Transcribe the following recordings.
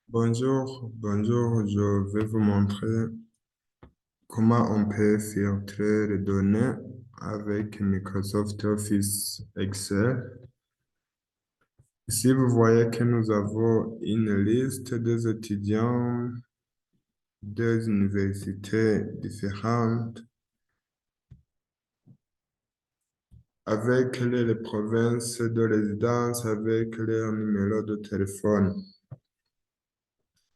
Bonjour, je vais vous montrer comment on peut filtrer les données avec Microsoft Office Excel. Ici, vous voyez que nous avons une liste des étudiants des universités différentes avec les provinces de résidence, avec leur numéro de téléphone.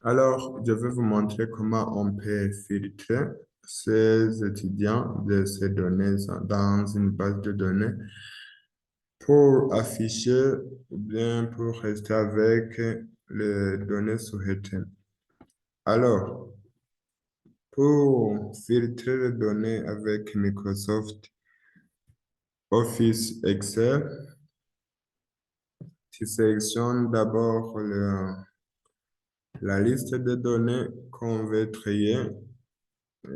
Alors, je vais vous montrer comment on peut filtrer ces étudiants de ces données dans une base de données pour afficher ou bien pour rester avec les données souhaitées. Alors, pour filtrer les données avec Microsoft Office Excel, tu sélectionnes d'abord la liste de données qu'on veut trier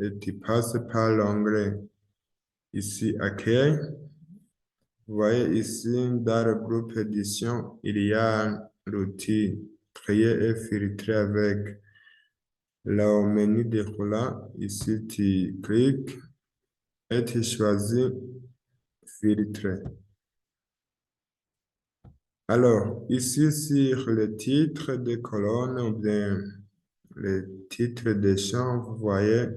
et tu passes par l'onglet ici, Accueil. Vous voyez ici, dans le groupe édition, il y a l'outil trier et filtrer avec le menu déroulant. Ici, tu cliques et tu choisis filtrer. Alors, ici, sur le titre de colonne ou bien le titre des champs, vous voyez,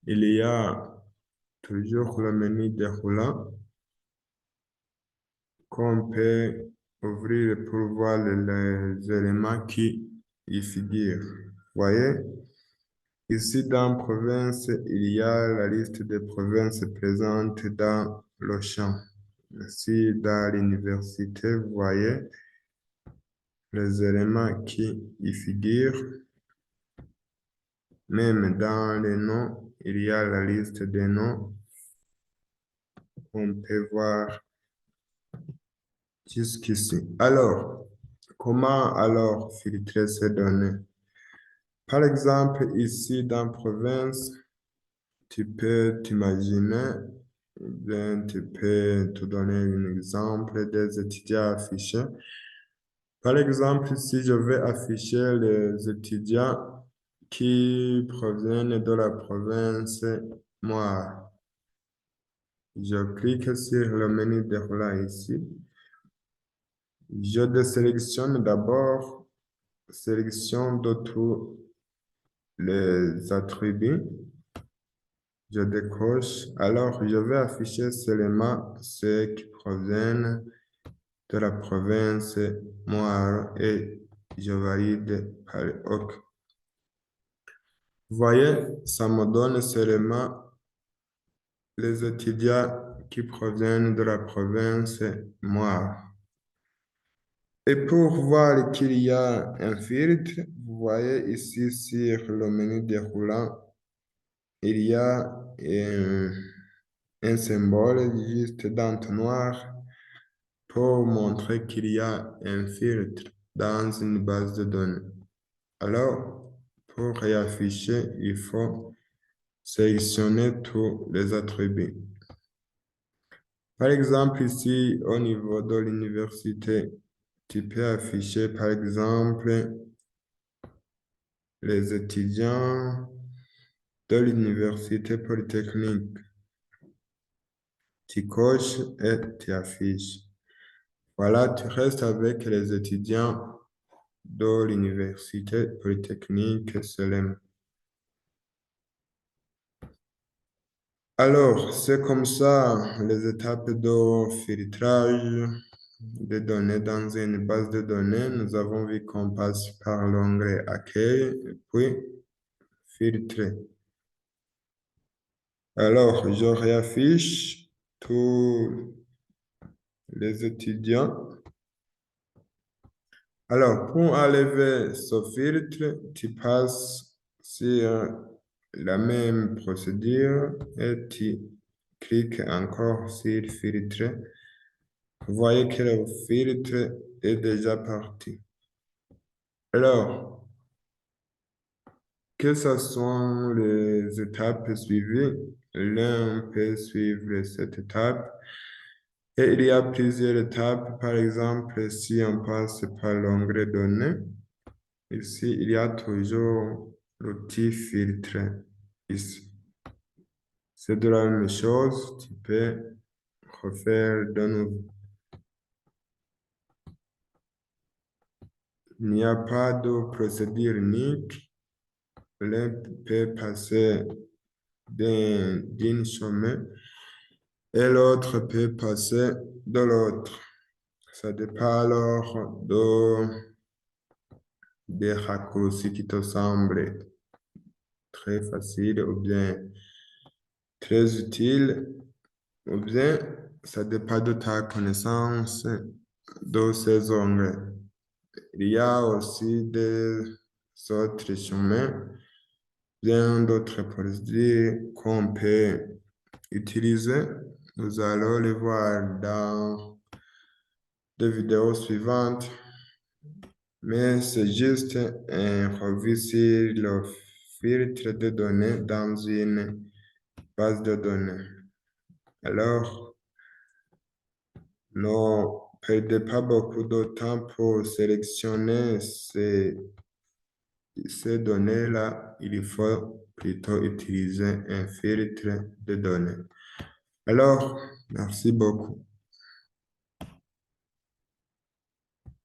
il y a toujours le menu déroulant qu'on peut ouvrir pour voir les éléments qui y figurent. Vous voyez, ici dans province, il y a la liste des provinces présentes dans le champ. Ici, dans l'université, vous voyez les éléments qui y figurent. Même dans les noms, il y a la liste des noms. On peut voir jusqu'ici. Alors, comment alors filtrer ces données? Par exemple, ici dans province, tu peux t'imaginer, ou bien tu peux te donner un exemple des étudiants affichés. Par exemple, si je vais afficher les étudiants qui proviennent de la province Noire, je clique sur le menu déroulant ici. Je désélectionne d'abord, sélection de tous les attributs. Je décoche. Alors, je vais afficher seulement ceux qui proviennent de la province Moire et je valide par OK. Vous voyez, ça me donne seulement les étudiants qui proviennent de la province Moire. Et pour voir qu'il y a un filtre, vous voyez ici sur le menu déroulant, il y a un symbole juste d'entonnoir pour montrer qu'il y a un filtre dans une base de données. Alors, pour réafficher, il faut sélectionner tous les attributs. Par exemple, ici, au niveau de l'université, tu peux afficher, par exemple, les étudiants de l'université polytechnique. Tu coches et tu affiches. Voilà, tu restes avec les étudiants de l'université polytechnique Selem. Alors, c'est comme ça les étapes de filtrage des données dans une base de données. Nous avons vu qu'on passe par l'onglet Accueil, puis filtrer. Alors, je réaffiche tous les étudiants. Alors, pour enlever ce filtre, tu passes sur la même procédure et tu cliques encore sur filtre. Vous voyez que le filtre est déjà parti. Alors, que ce sont les étapes suivies, l'un peut suivre cette étape. Et il y a plusieurs étapes. Par exemple, si on passe par l'onglet Données, Ici, il y a toujours l'outil filtre. Ici, c'est de la même chose. Tu peux refaire de nouveau. Il n'y a pas de procédure unique. L'un peut passer d'un chemin et l'autre peut passer de l'autre. Ça dépend alors des raccourcis qui te semblent très faciles ou bien très utiles, ou bien ça dépend de ta connaissance de ces onglets. Il y a aussi des autres chemins, bien d'autres procédures qu'on peut utiliser. Nous allons les voir dans des vidéos suivantes, mais c'est juste un revue sur le filtre de données dans une base de données. Alors, ne perdez pas beaucoup de temps pour sélectionner ces données-là. Il faut plutôt utiliser un filtre de données. Alors, merci beaucoup.